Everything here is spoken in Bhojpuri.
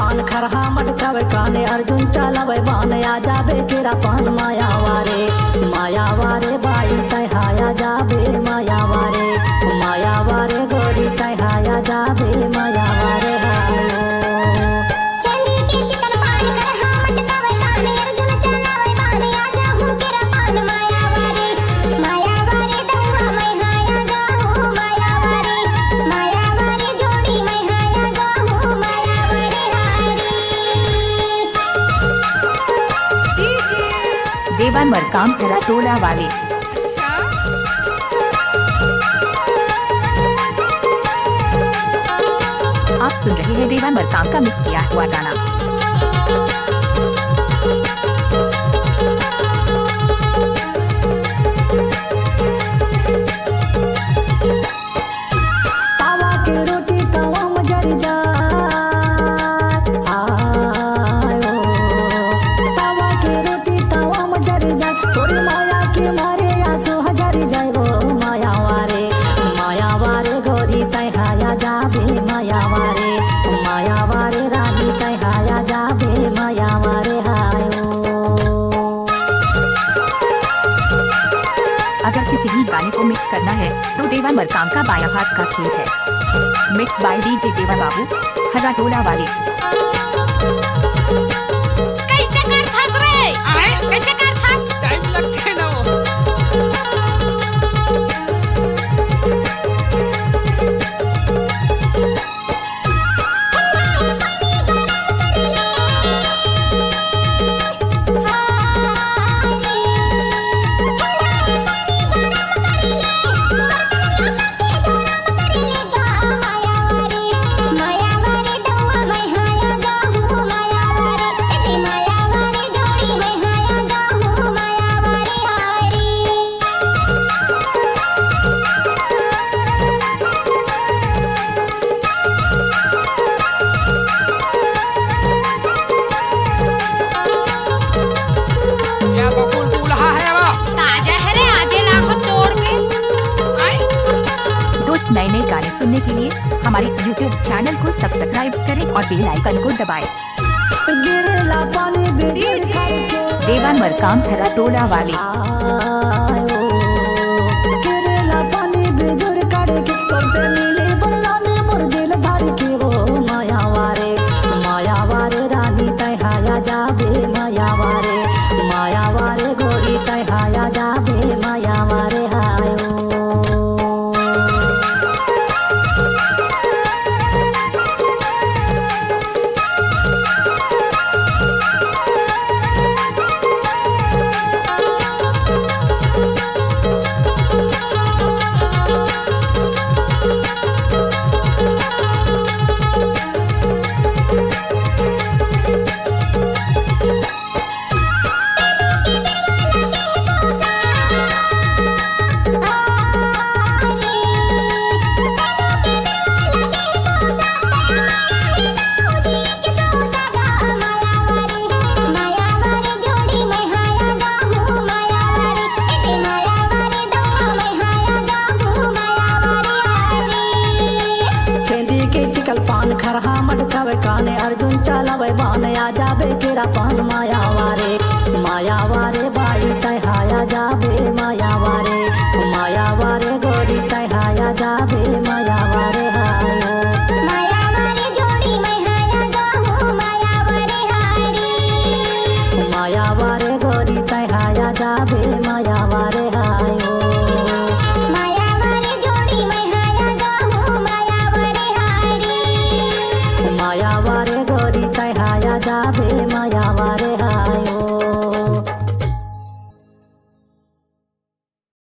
पान खरहा मटकावे काने अर्जुन चलावे बान आ जाबे केरा पान माया वारे बाई तय हाया जाबे माया वारे गोरी तय हाया जाबे माया वारे हायो चंदी के चिकन पान खरहा मटकावे काने अर्जुन चलावे बान आ जाहूं केरा पान माया वारे दवा मैं हाया जाहूं माया वारे जोड़ी मैं हाया जाहूं माया वारे हारी देवान मरकाम हरा टोला वाले। आप सुन रहे हैं देवान मरकाम का मिक्स किया हुआ गाना। तावा के रोटी तावा में जरी जाए आयो तावा के रोटी तावा में जरी जाए तोरी माया के मारे आंसू हजारी जाए वो माया वारे गोरी तय हाया जाबे माया वारे रानी तय हाया जाबे माया वारे हायो अगर किसी भी गाने को मिक्स करना है तो देवान मरकाम का बाया हाथ का खेल है। मिक्स बाय डीजे देवा बाबू हरा टोला वाले। कैसे कर फंस रे कैसे कर फंस टाइम लगते है ना वो। माया वारे दवा मैं हाया जाहूं माया वारे जोड़ी मैं हाया जाहूं माया वारे हारी क्या बकुल दूल्हा है वो? ताजा है रे आजे लाखों तोड़ के आए? दोस्त नए नए गाने सुनने के लिए हमारे YouTube चैनल को सब्सक्राइब करें और बेल आइकन को दबाएं। गिरेला पानी बेदर खाए देवान मरकाम हरा टोला वाले। आयो गिरेला पानी बेदर काढ़े के तोसे मिले बल्ला में मोर दिल धार के वो माया वारे रानी तय हाया जाबे माया वारे गोरी तय हाया जाबे माया वारे हायो खरहा मटकावे काने अर्जुन चलावे बान आ जाबे केरा पान